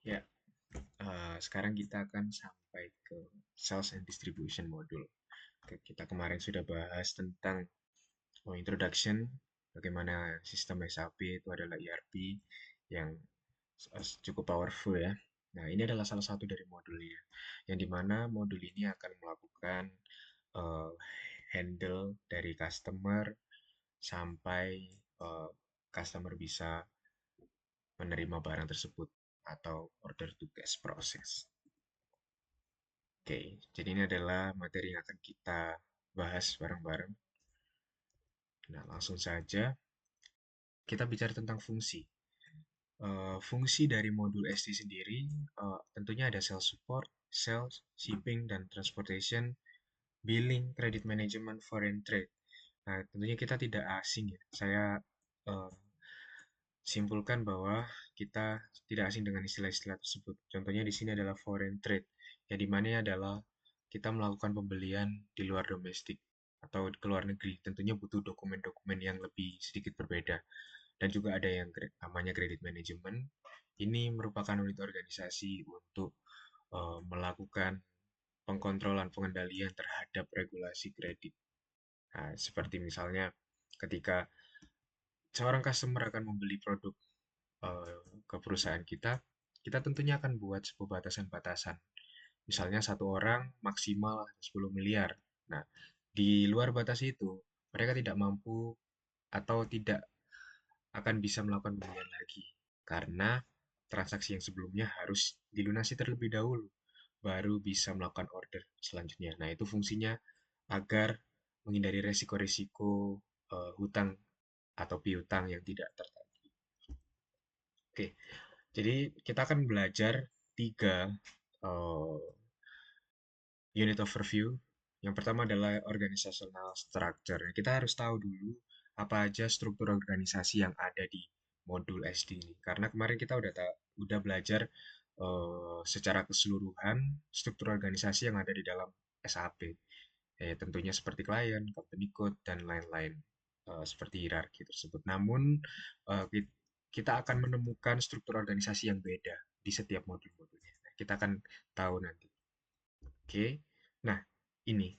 Ya, sekarang kita akan sampai ke sales and distribution module. Kita kemarin sudah bahas tentang introduction, bagaimana sistem SAP itu adalah ERP yang cukup powerful ya. Nah, ini adalah salah satu dari modulnya, yang dimana modul ini akan melakukan eh, handle dari customer sampai eh, customer bisa menerima barang tersebut atau order to cash process. Oke, jadi ini adalah materi yang akan kita bahas bareng-bareng. Nah, langsung saja kita bicara tentang fungsi. Fungsi dari modul SD sendiri tentunya ada sales support, sales, shipping, dan transportation, billing, credit management, foreign trade. Nah, tentunya kita tidak asing ya. Saya eh, simpulkan bahwa kita tidak asing dengan istilah-istilah tersebut. Contohnya di sini adalah foreign trade, yang dimana adalah kita melakukan pembelian di luar domestik atau ke luar negeri. Tentunya butuh dokumen-dokumen yang lebih sedikit berbeda. Dan juga ada yang namanya credit management. Ini merupakan unit organisasi untuk melakukan pengkontrolan pengendalian terhadap regulasi kredit. Nah, seperti misalnya ketika seorang customer akan membeli produk ke perusahaan kita, kita tentunya akan buat sebuah batasan-batasan. Misalnya satu orang maksimal 10 miliar. Nah, di luar batas itu, mereka tidak mampu atau tidak akan bisa melakukan pembelian lagi. Karena transaksi yang sebelumnya harus dilunasi terlebih dahulu, baru bisa melakukan order selanjutnya. Nah, itu fungsinya agar menghindari resiko-resiko hutang atau piutang yang tidak tertagih. Oke, jadi kita akan belajar tiga uh, unit overview. Yang pertama adalah organizational structure. Kita harus tahu dulu apa aja struktur organisasi yang ada di modul SD ini. Karena kemarin kita udah belajar secara keseluruhan struktur organisasi yang ada di dalam SAP. Tentunya seperti klien, company code, dan lain-lain. Seperti hierarki tersebut. Namun, eh, kita akan menemukan struktur organisasi yang beda di setiap modul-modulnya. Nah, kita akan tahu nanti. Oke. Nah, ini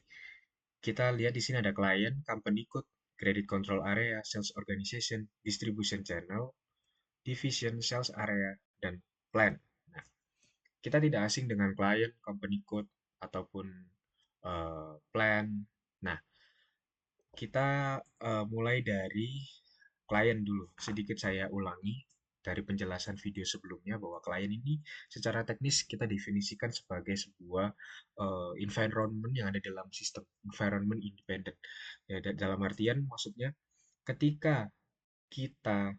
kita lihat di sini ada klien, company code, credit control area, sales organization, distribution channel, division, sales area, dan plan. Nah, kita tidak asing dengan klien, company code, ataupun plan. Nah, kita mulai dari klien dulu. Sedikit saya ulangi dari penjelasan video sebelumnya bahwa klien ini secara teknis kita definisikan sebagai sebuah environment yang ada dalam sistem environment independent. Ya, dalam artian maksudnya ketika kita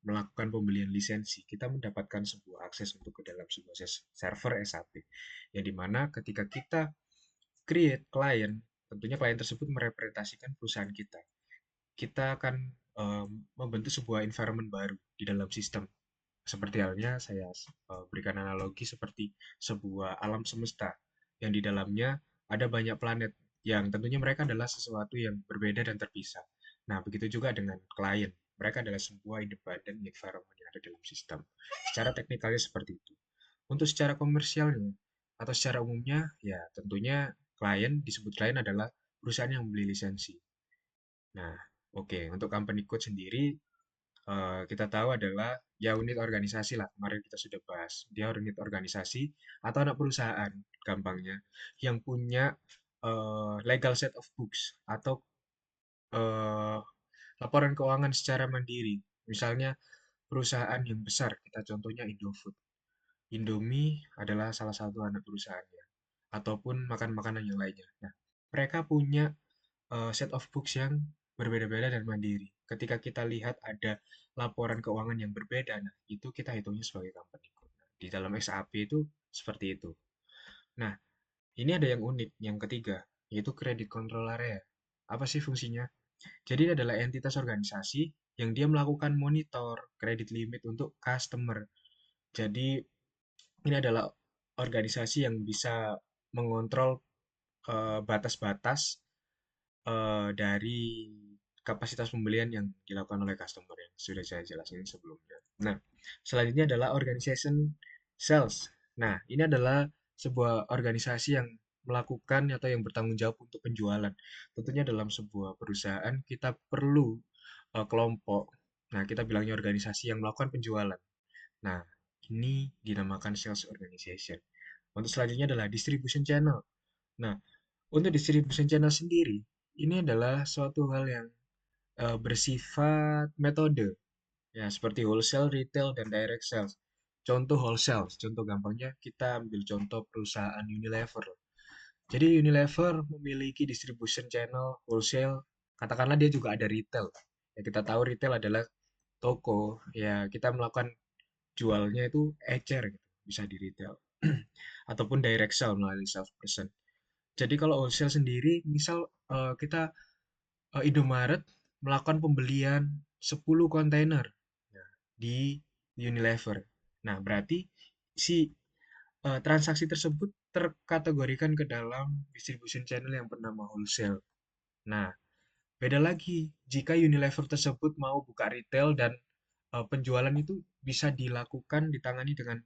melakukan pembelian lisensi, kita mendapatkan sebuah akses untuk ke dalam sebuah server SAP. Yang dimana ketika kita create klien, tentunya klien tersebut merepresentasikan perusahaan kita. Kita akan membentuk sebuah environment baru di dalam sistem. Seperti halnya saya berikan analogi seperti sebuah alam semesta yang di dalamnya ada banyak planet yang tentunya mereka adalah sesuatu yang berbeda dan terpisah. Nah, begitu juga dengan klien. Mereka adalah sebuah independent environment yang ada dalam sistem. Secara teknikalnya seperti itu. Untuk secara komersialnya atau secara umumnya, ya tentunya klien disebut klien adalah perusahaan yang membeli lisensi. Nah, oke, untuk company code sendiri kita tahu adalah ya unit organisasi lah. Kemarin kita sudah bahas. Dia unit organisasi atau anak perusahaan, gampangnya, yang punya legal set of books atau eh, laporan keuangan secara mandiri. Misalnya perusahaan yang besar, kita contohnya Indofood. Indomie adalah salah satu anak perusahaannya, ataupun makan makanan yang lainnya. Nah, mereka punya set of books yang berbeda-beda dan mandiri. Ketika kita lihat ada laporan keuangan yang berbeda, nah itu kita hitungnya sebagai company code. Nah, di dalam SAP itu seperti itu. Nah, ini ada yang unik, yang ketiga, yaitu credit control area. Apa sih fungsinya? Jadi ini adalah entitas organisasi yang dia melakukan monitor kredit limit untuk customer. Jadi ini adalah organisasi yang bisa mengontrol batas-batas dari kapasitas pembelian yang dilakukan oleh customer yang sudah saya jelaskan sebelumnya. Nah, selanjutnya adalah organization Sales. Nah, ini adalah sebuah organisasi yang melakukan atau yang bertanggung jawab untuk penjualan. Tentunya dalam sebuah perusahaan kita perlu kelompok. Nah, kita bilangnya organisasi yang melakukan penjualan. Nah, ini dinamakan sales organization. Untuk selanjutnya adalah distribution channel. Nah, untuk distribution channel sendiri, ini adalah suatu hal yang bersifat metode. Ya, seperti wholesale, retail, dan direct sales. Contoh wholesale, contoh gampangnya kita ambil contoh perusahaan Unilever. Jadi Unilever memiliki distribution channel wholesale, katakanlah dia juga ada retail. Ya, kita tahu retail adalah toko, ya kita melakukan jualnya itu ecer gitu, bisa di retail. Ataupun direct sale melalui salesperson. Jadi kalau wholesale sendiri, misal kita Indomaret melakukan pembelian 10 kontainer ya, di Unilever. Nah, berarti si transaksi tersebut terkategorikan ke dalam distribution channel yang bernama wholesale. Nah, beda lagi jika Unilever tersebut mau buka retail dan penjualan itu bisa dilakukan ditangani dengan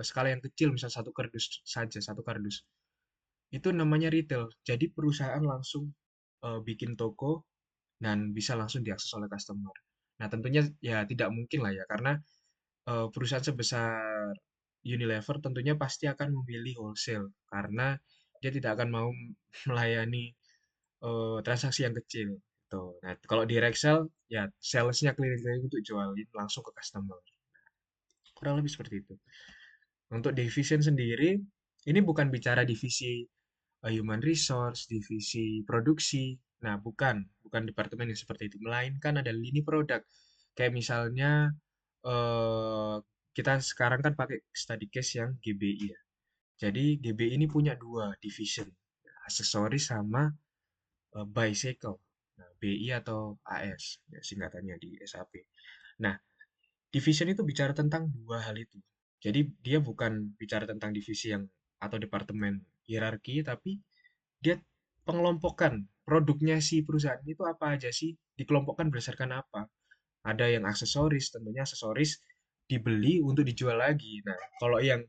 skala yang kecil, misal satu kardus saja, satu kardus. Itu namanya retail. Jadi perusahaan langsung bikin toko dan bisa langsung diakses oleh customer. Nah, tentunya ya tidak mungkin lah ya, karena perusahaan sebesar Unilever tentunya pasti akan memilih wholesale, karena dia tidak akan mau melayani transaksi yang kecil. Tuh. Nah, kalau di Rexel, ya salesnya keliling-keliling untuk jualin langsung ke customer. Kurang lebih seperti itu. Untuk division sendiri, ini bukan bicara divisi human resource, divisi produksi. Nah, bukan departemen yang seperti itu, melainkan ada lini produk. Kayak misalnya eh, kita sekarang kan pakai study case yang GBI ya. Jadi GBI ini punya dua division, aksesoris sama bicycle. Nah, BI atau AS, ya, singkatannya di SAP. Nah, division itu bicara tentang dua hal itu. Jadi dia bukan bicara tentang divisi yang atau departemen hierarki, tapi dia pengelompokan produknya si perusahaan itu apa aja sih, dikelompokkan berdasarkan apa. Ada yang aksesoris, tentunya aksesoris dibeli untuk dijual lagi. Nah, kalau yang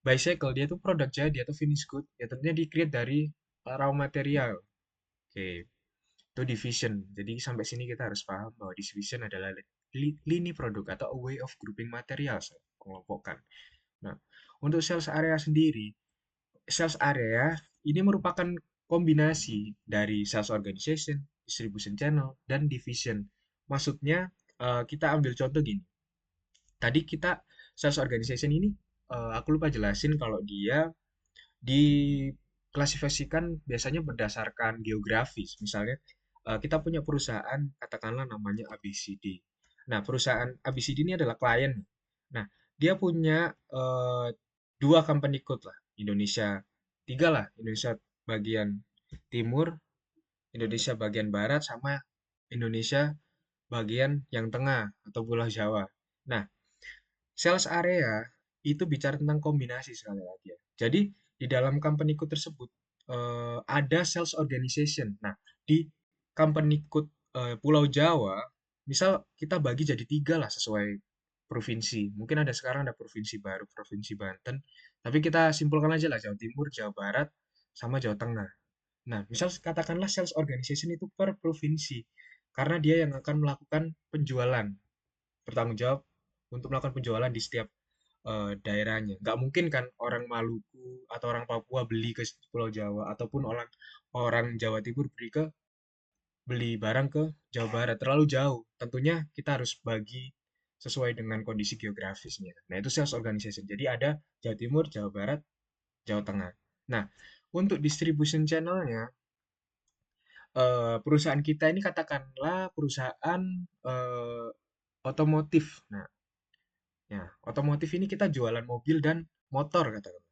bicycle dia tuh produk jadi atau finished good, ya tentunya di-create dari raw material. Oke, itu division. Jadi sampai sini kita harus paham bahwa division adalah lini produk atau a way of grouping materials, pengelompokan. Nah, untuk sales area sendiri, sales area ini merupakan kombinasi dari sales organization, distribution channel, dan division. Maksudnya, kita ambil contoh gini. Tadi kita sales organization ini, aku lupa jelasin kalau dia diklasifikasikan biasanya berdasarkan geografis. Misalnya, kita punya perusahaan, katakanlah namanya ABCD. Nah, perusahaan ABCD ini adalah klien. Nah, dia punya dua company code lah, Indonesia, tiga lah, Indonesia bagian timur, Indonesia bagian barat, sama Indonesia bagian yang tengah atau Pulau Jawa. Nah, sales area itu bicara tentang kombinasi sekali lagi ya. Jadi di dalam company code tersebut ada sales organization. Nah, di company code Pulau Jawa, misal kita bagi jadi tiga lah sesuai provinsi. Mungkin ada sekarang ada provinsi baru, provinsi Banten. Tapi kita simpulkan aja lah Jawa Timur, Jawa Barat, sama Jawa Tengah. Nah, misal katakanlah sales organization itu per provinsi. Karena dia yang akan melakukan penjualan, bertanggung jawab untuk melakukan penjualan di setiap daerahnya. Nggak mungkin kan orang Maluku atau orang Papua beli ke Pulau Jawa ataupun orang orang Jawa Timur beli barang ke Jawa Barat terlalu jauh. Tentunya kita harus bagi sesuai dengan kondisi geografisnya. Nah, itu sales organization. Jadi ada Jawa Timur, Jawa Barat, Jawa Tengah. Nah, untuk distribution channelnya, perusahaan kita ini katakanlah perusahaan eh, otomotif. Nah, ya, otomotif ini kita jualan mobil dan motor katakanlah.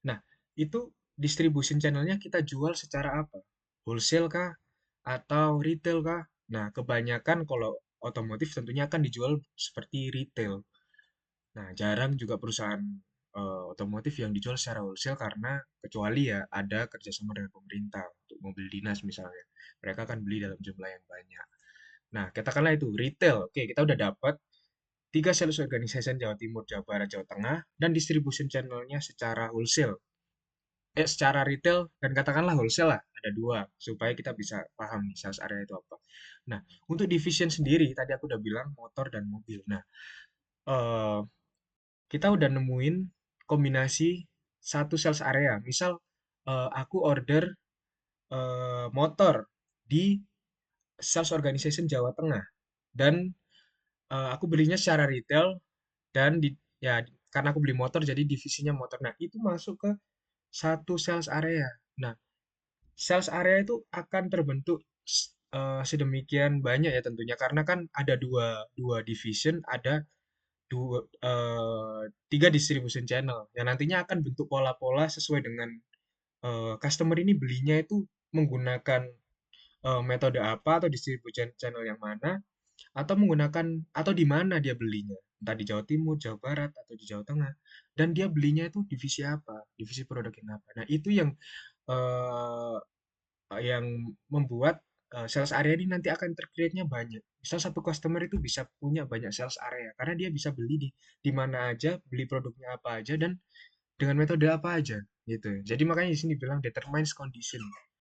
Nah, itu distribution channelnya kita jual secara apa? Wholesale kah? Atau retail kah? Nah, kebanyakan kalau otomotif tentunya akan dijual seperti retail. Nah, jarang juga perusahaan otomotif yang dijual secara wholesale karena kecuali ya ada kerjasama dengan pemerintah untuk mobil dinas misalnya. Mereka akan beli dalam jumlah yang banyak. Nah, katakanlah itu retail. Oke, kita udah dapat tiga sales organization Jawa Timur, Jawa Barat, Jawa Tengah, dan distribution channelnya secara wholesale, secara retail dan katakanlah wholesale lah, ada dua, supaya kita bisa paham nih sales area itu apa. Nah, untuk division sendiri, tadi aku udah bilang motor dan mobil. Nah, eh, kita udah nemuin kombinasi satu sales area. Misal, aku order motor di sales organization Jawa Tengah, dan aku belinya secara retail, dan ya karena aku beli motor jadi divisinya motor. Nah, itu masuk ke satu sales area. Nah, sales area itu akan terbentuk sedemikian banyak ya tentunya karena kan ada dua dua division, ada tiga distribution channel yang nantinya akan bentuk pola-pola sesuai dengan customer ini belinya itu menggunakan metode apa atau distribution channel yang mana, atau menggunakan atau di mana dia belinya, entah di Jawa Timur, Jawa Barat, atau di Jawa Tengah, dan dia belinya itu divisi apa, divisi produk yang apa. Nah, itu eh, yang membuat sales area ini nanti akan tercreate-nya banyak. Misal satu customer itu bisa punya banyak sales area karena dia bisa beli di mana aja, beli produknya apa aja, dan dengan metode apa aja gitu. Jadi makanya di sini bilang determines condition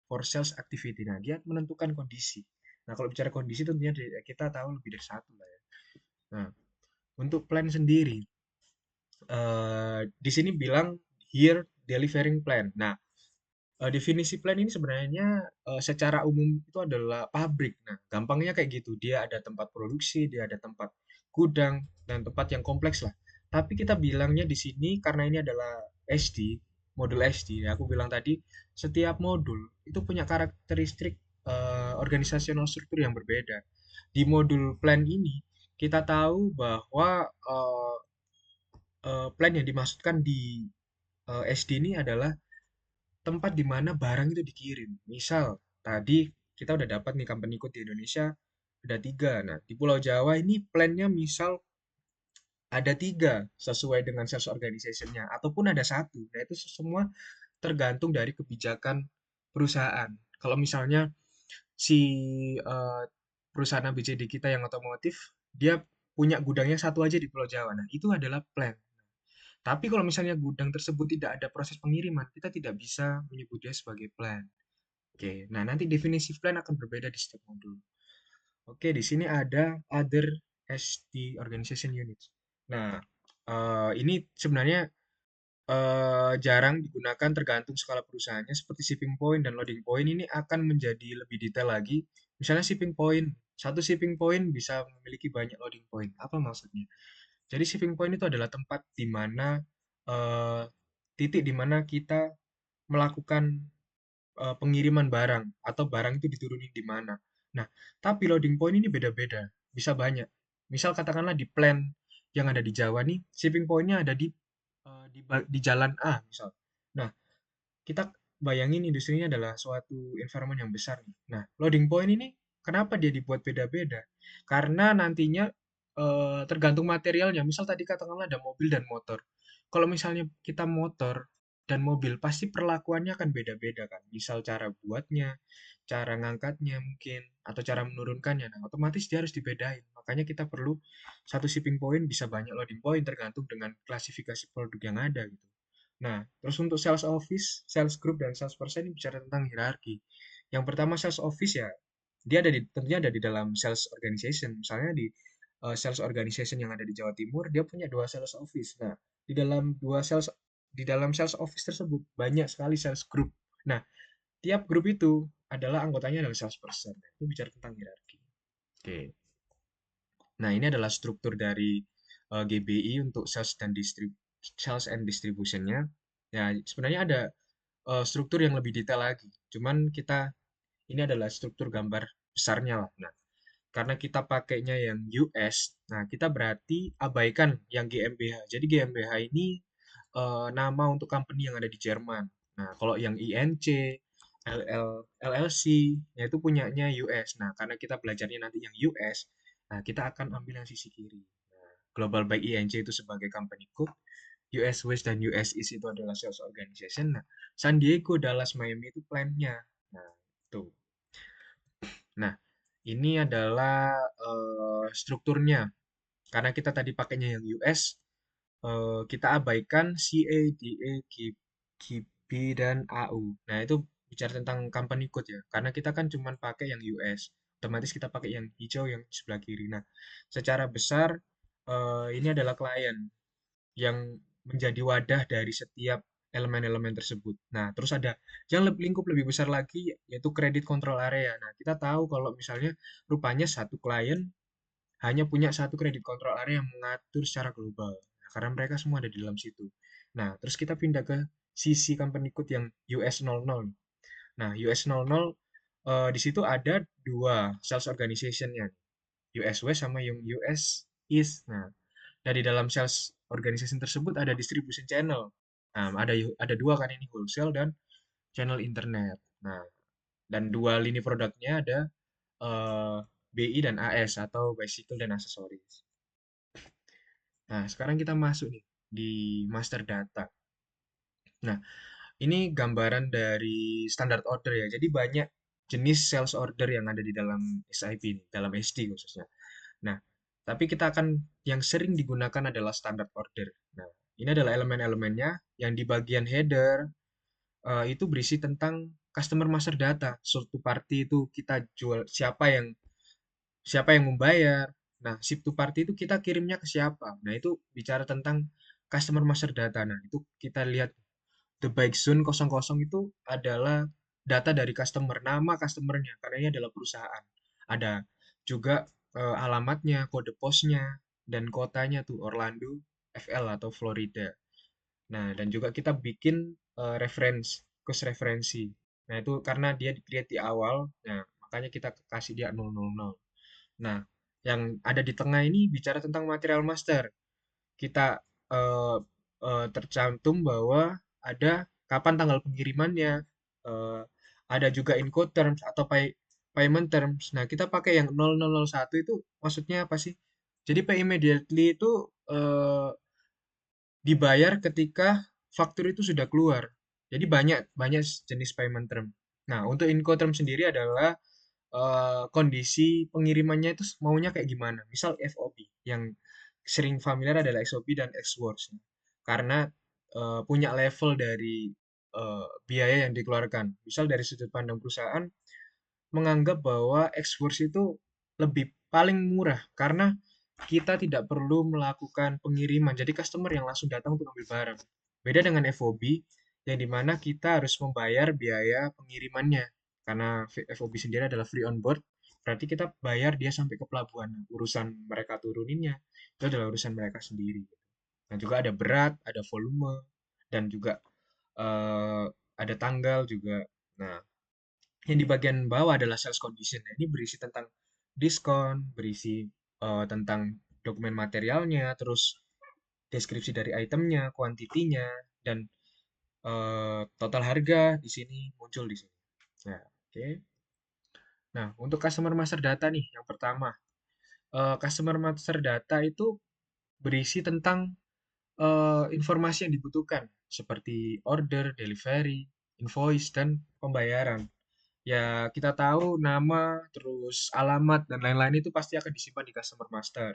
for sales activity. Nah, dia menentukan kondisi. Nah, kalau bicara kondisi tentunya kita tahu lebih dari satu lah ya. Nah, untuk plan sendiri, di sini bilang here delivering plan. Nah, definisi plan ini sebenarnya secara umum itu adalah pabrik. Nah, gampangnya kayak gitu. Dia ada tempat produksi, dia ada tempat gudang, dan tempat yang kompleks lah. Tapi kita bilangnya di sini karena ini adalah SD, modul SD. Ya, aku bilang tadi, setiap modul itu punya karakteristik organisasional struktur yang berbeda. Di modul plan ini, kita tahu bahwa plan yang dimaksudkan di SD ini adalah tempat di mana barang itu dikirim. Misal, tadi kita udah dapat nih company code di Indonesia ada tiga. Nah, di Pulau Jawa ini plannya misal ada tiga sesuai dengan sales organization-nya, ataupun ada satu. Nah, itu semua tergantung dari kebijakan perusahaan. Kalau misalnya si eh, perusahaan ABCD kita yang otomotif, dia punya gudangnya satu aja di Pulau Jawa. Nah, itu adalah plan. Tapi kalau misalnya gudang tersebut tidak ada proses pengiriman, kita tidak bisa menyebutnya sebagai plan. Oke, nah nanti definisi plan akan berbeda di setiap modul. Oke, di sini ada other SD organization units. Nah, ini sebenarnya jarang digunakan tergantung skala perusahaannya, seperti shipping point dan loading point ini akan menjadi lebih detail lagi. Misalnya shipping point, satu shipping point bisa memiliki banyak loading point. Apa maksudnya? Jadi shipping point itu adalah tempat di mana eh, titik di mana kita melakukan pengiriman barang atau barang itu diturunin di mana. Nah, tapi loading point ini beda-beda, bisa banyak. Misal katakanlah di plan yang ada di Jawa nih, shipping point-nya ada di jalan A misal. Nah, kita bayangin industrinya adalah suatu environment yang besar nih. Nah, loading point ini kenapa dia dibuat beda-beda? Karena nantinya tergantung materialnya. Misal tadi katakanlah ada mobil dan motor. Kalau misalnya kita motor dan mobil, pasti perlakuannya akan beda-beda kan. Misal cara buatnya, cara ngangkatnya mungkin, atau cara menurunkannya. Nah, otomatis dia harus dibedain. Makanya kita perlu satu shipping point bisa banyak loading point tergantung dengan klasifikasi produk yang ada gitu. Nah, terus untuk sales office, sales group, dan sales person ini bicara tentang hierarki. Yang pertama sales office ya, dia tentunya ada di dalam sales organization. Misalnya di sales organization yang ada di Jawa Timur, dia punya dua sales office. Nah, di dalam sales office tersebut banyak sekali sales group. Nah, tiap grup itu adalah anggotanya adalah sales person. Nah, itu bicara tentang hierarki. Oke. Nah, ini adalah struktur dari GBI untuk sales and distribution-nya. Ya, sebenarnya ada struktur yang lebih detail lagi. Cuman ini adalah struktur gambar besarnya lah. Nah, karena kita pakainya yang US, nah kita berarti abaikan yang GmbH. Jadi GmbH ini nama untuk company yang ada di Jerman. Nah, kalau yang INC, LLC, ya itu punyanya US. Nah, karena kita belajarnya nanti yang US, nah kita akan ambil yang sisi kiri. Nah, Global Bike INC itu sebagai company code, US West dan US East itu adalah sales organization. Nah, San Diego, Dallas, Miami itu plan-nya. Nah, itu. Nah, ini adalah strukturnya. Karena kita tadi pakainya yang US, kita abaikan CA, DA, GB, dan AU. Nah, itu bicara tentang company code ya. Karena kita kan cuma pakai yang US. Otomatis kita pakai yang hijau yang sebelah kiri. Nah, secara besar ini adalah klien yang menjadi wadah dari setiap elemen-elemen tersebut. Nah, terus ada yang lingkup lebih besar lagi yaitu credit control area. Nah, kita tahu kalau misalnya rupanya satu klien hanya punya satu kredit kontrol area yang mengatur secara global. Nah, karena mereka semua ada di dalam situ. Nah, terus kita pindah ke sisi company code yang US00. Nah, US00 di situ ada dua sales organization-nya, US West sama yang US East. Nah, dari dalam sales organization tersebut ada distribution channel. Nah, ada dua kan ini wholesale dan channel internet. Nah, dan dua lini produknya ada eh, BI dan AS atau bicycle dan aksesoris. Nah, sekarang kita masuk nih di master data. Nah, ini gambaran dari standard order ya. Jadi banyak jenis sales order yang ada di dalam SIP ini, dalam SD khususnya. Nah, tapi kita akan yang sering digunakan adalah standard order. Nah, ini adalah elemen-elemennya yang di bagian header itu berisi tentang customer master data. Suatu party itu kita jual siapa yang membayar. Nah, ship to party itu kita kirimnya ke siapa. Nah, itu bicara tentang customer master data. Nah, itu kita lihat the bike zone 00 itu adalah data dari customer, nama customernya, karena ini adalah perusahaan. Ada juga alamatnya, kode posnya, dan kotanya tuh Orlando, FL atau Florida. Nah, dan juga kita bikin kurs referensi. Nah, itu karena dia di-create di awal, nah makanya kita kasih dia 000. Nah, yang ada di tengah ini bicara tentang material master. Kita eh, tercantum bahwa ada kapan tanggal pengirimannya, eh, ada juga Incoterms atau payment terms. Nah, kita pakai yang 0001 itu maksudnya apa sih? Jadi pay immediately itu eh, dibayar ketika faktur itu sudah keluar. Jadi banyak banyak jenis payment term. Nah, untuk Incoterm sendiri adalah kondisi pengirimannya itu maunya kayak gimana. Misal FOB, yang sering familiar adalah XOB dan XWORS. Karena punya level dari biaya yang dikeluarkan. Misal dari sudut pandang perusahaan, menganggap bahwa XWORS itu lebih paling murah karena kita tidak perlu melakukan pengiriman. Jadi customer yang langsung datang untuk ambil barang. Beda dengan FOB yang dimana kita harus membayar biaya pengirimannya. Karena FOB sendiri adalah free on board, berarti kita bayar dia sampai ke pelabuhan. Urusan mereka turuninnya, itu adalah urusan mereka sendiri. Dan juga ada berat, ada volume, dan juga ada tanggal juga. Nah, yang di bagian bawah adalah sales condition. Nah, ini berisi tentang diskon, berisi tentang dokumen materialnya, terus deskripsi dari itemnya, kuantitinya, dan total harga di sini muncul di sini. Nah, oke. Nah, untuk customer master data nih, yang pertama, customer master data itu berisi tentang informasi yang dibutuhkan, seperti order, delivery, invoice, dan pembayaran. Ya, kita tahu nama, terus alamat, dan lain-lain itu pasti akan disimpan di customer master.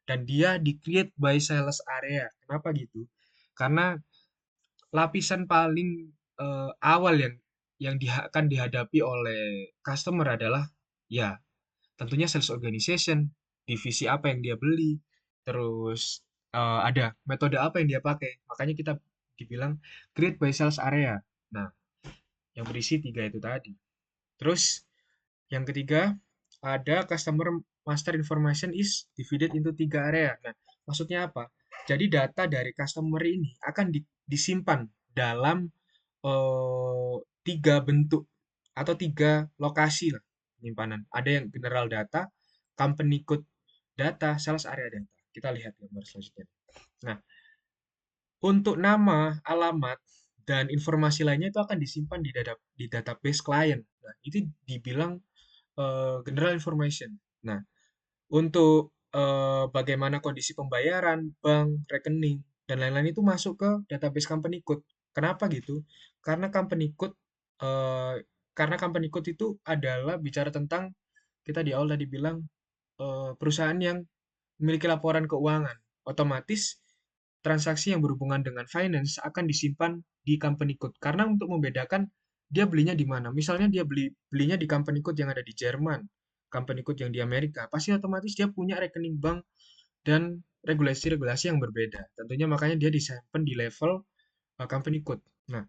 Dan dia di-create by sales area. Kenapa gitu? Karena lapisan paling awal yang akan dihadapi oleh customer adalah ya tentunya sales organization, divisi apa yang dia beli, terus ada metode apa yang dia pakai. Makanya kita dibilang create by sales area. Nah, yang berisi tiga itu tadi. Terus yang ketiga, ada customer master information is divided into tiga area. Nah, maksudnya apa? Jadi data dari customer ini akan disimpan dalam tiga bentuk atau tiga lokasi lah penyimpanan. Ada yang general data, company code data, sales area data. Kita lihat gambar selanjutnya. Nah, untuk nama, alamat, dan informasi lainnya itu akan disimpan di database klien. Nah, itu dibilang general information. Nah, untuk bagaimana kondisi pembayaran, bank, rekening, dan lain-lain itu masuk ke database company code. Kenapa gitu? Karena company code eh, karena company code itu adalah bicara tentang kita di awal tadi bilang perusahaan yang memiliki laporan keuangan. Otomatis transaksi yang berhubungan dengan finance akan disimpan di company code. Karena untuk membedakan dia belinya di mana. Misalnya dia belinya di company code yang ada di Jerman, company code yang di Amerika, pasti otomatis dia punya rekening bank dan regulasi-regulasi yang berbeda. Tentunya makanya dia disimpan di level company code. Nah,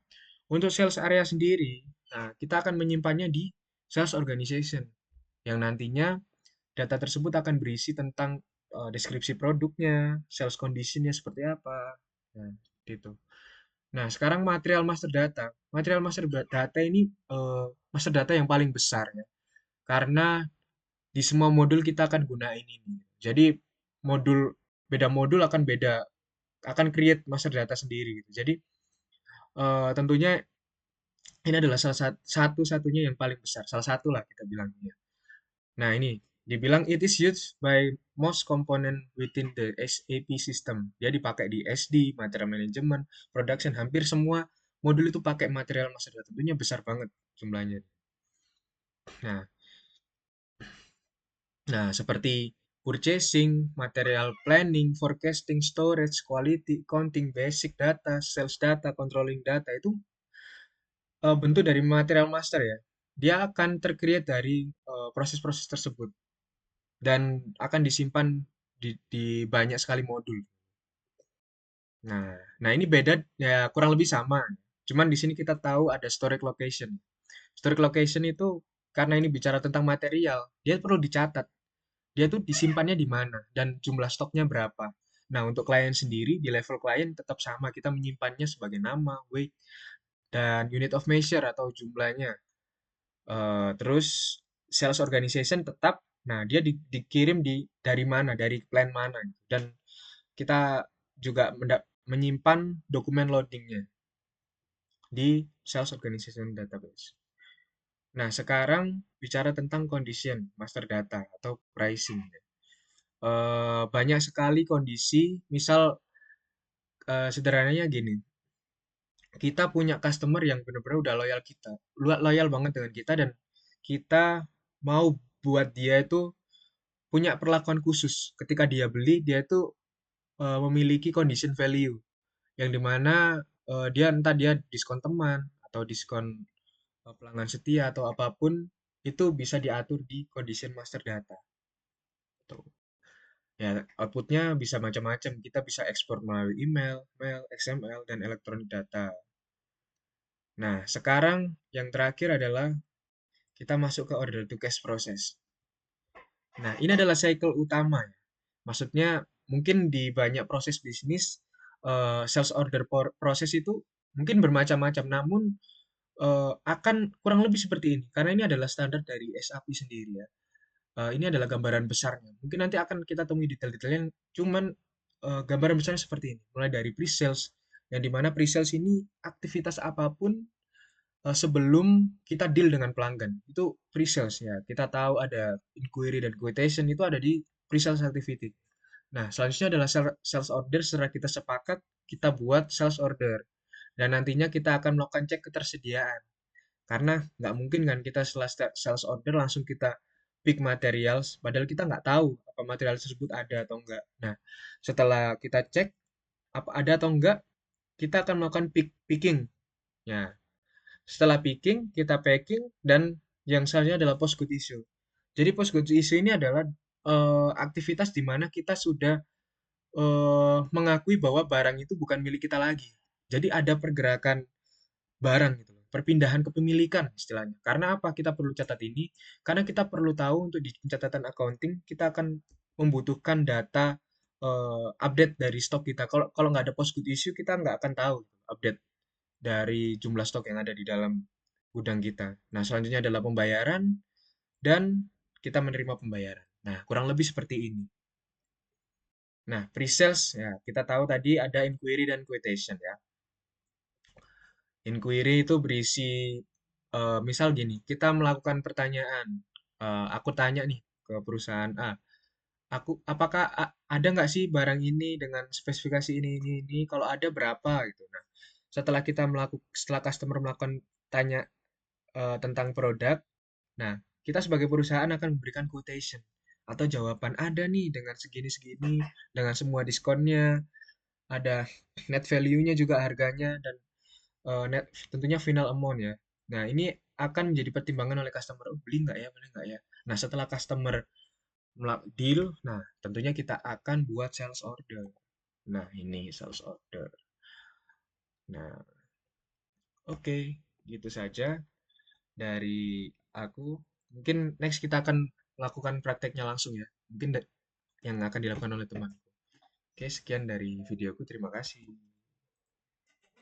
untuk sales area sendiri, nah, kita akan menyimpannya di sales organization yang nantinya data tersebut akan berisi tentang deskripsi produknya, sales conditionnya seperti apa. Nah, gitu. Nah, sekarang material master data. Material master data ini master data yang paling besar ya. Karena di semua modul kita akan gunain ini. Jadi modul beda modul akan create master data sendiri gitu. Jadi tentunya ini adalah satu-satunya yang paling besar. Salah satu lah kita bilangnya. Nah, ini dibilang it is used by most component within the SAP system. Dia dipakai di SD, material management, production, hampir semua modul itu pakai material master data. Tentunya besar banget jumlahnya. Nah, seperti purchasing, material planning, forecasting, storage, quality, counting, basic data, sales data, controlling data itu bentuk dari material master ya. Dia akan tercreate dari proses-proses tersebut dan akan disimpan di banyak sekali modul. Nah, ini beda ya kurang lebih sama. Cuman di sini kita tahu ada storage location. Storage location itu karena ini bicara tentang material, dia perlu dicatat. Dia tuh disimpannya di mana dan jumlah stoknya berapa. Nah, untuk klien sendiri di level klien tetap sama, kita menyimpannya sebagai nama, weight, dan unit of measure atau jumlahnya. Terus sales organization tetap, nah dia dikirim dari mana, dari plan mana, gitu. Dan kita juga menyimpan dokumen loadingnya di sales organization database. Nah, sekarang bicara tentang condition master data atau pricing. Banyak sekali kondisi, misal sederhananya gini, kita punya customer yang benar-benar udah loyal kita, loyal banget dengan kita dan kita mau buat dia itu punya perlakuan khusus. Ketika dia beli, dia itu memiliki condition value yang dimana dia diskon teman atau diskon pelanggan setia atau apapun itu bisa diatur di condition master data. Tuh. Ya, outputnya bisa macam-macam. Kita bisa ekspor melalui email, mail, XML, dan elektronik data. Nah, sekarang yang terakhir adalah kita masuk ke order to cash process. Nah, ini adalah cycle utama. Maksudnya, mungkin di banyak proses bisnis, sales order proses itu mungkin bermacam-macam, namun akan kurang lebih seperti ini. Karena ini adalah standar dari SAP sendiri ya. Ini adalah gambaran besarnya. Mungkin nanti akan kita temui detail-detailnya, cuman gambaran besarnya seperti ini. Mulai dari pre-sales, yang dimana pre-sales ini aktivitas apapun sebelum kita deal dengan pelanggan. Itu pre-sales ya. Kita tahu ada inquiry dan quotation itu ada di pre-sales activity. Nah, selanjutnya adalah sales order setelah kita sepakat, kita buat sales order. Dan nantinya kita akan melakukan cek ketersediaan. Karena nggak mungkin kan kita setelah sales order langsung kita pick materials, padahal kita nggak tahu apa material tersebut ada atau enggak. Nah, setelah kita cek apa ada atau enggak, kita akan melakukan picking. Ya, setelah picking, kita packing, dan yang selanjutnya adalah post good issue. Jadi post good issue ini adalah aktivitas di mana kita sudah mengakui bahwa barang itu bukan milik kita lagi. Jadi ada pergerakan barang gitu loh, perpindahan kepemilikan istilahnya. Karena apa kita perlu catat ini? Karena kita perlu tahu untuk di pencatatan accounting kita akan membutuhkan data update dari stok kita. Kalau kalau nggak ada post good issue kita nggak akan tahu update dari jumlah stok yang ada di dalam gudang kita. Nah, selanjutnya adalah pembayaran dan kita menerima pembayaran. Nah, kurang lebih seperti ini. Nah, pre-sales ya kita tahu tadi ada inquiry dan quotation ya. Inquiry itu berisi, misal gini, kita melakukan pertanyaan, aku tanya nih ke perusahaan A, apakah ada nggak sih barang ini dengan spesifikasi ini, kalau ada berapa gitu. Nah, setelah customer melakukan tanya tentang produk, nah kita sebagai perusahaan akan memberikan quotation. atau jawaban ada nih dengan segini-segini, dengan semua diskonnya, ada net value-nya juga harganya, dan net tentunya final amount ya. Nah, ini akan menjadi pertimbangan oleh customer, oh, beli nggak ya, beli nggak ya. Nah, setelah customer deal, nah tentunya kita akan buat sales order. Nah, ini sales order. Nah, oke, gitu saja dari aku. Mungkin next kita akan lakukan prakteknya langsung ya. Mungkin yang akan dilakukan oleh teman. Oke, sekian dari videoku. Terima kasih.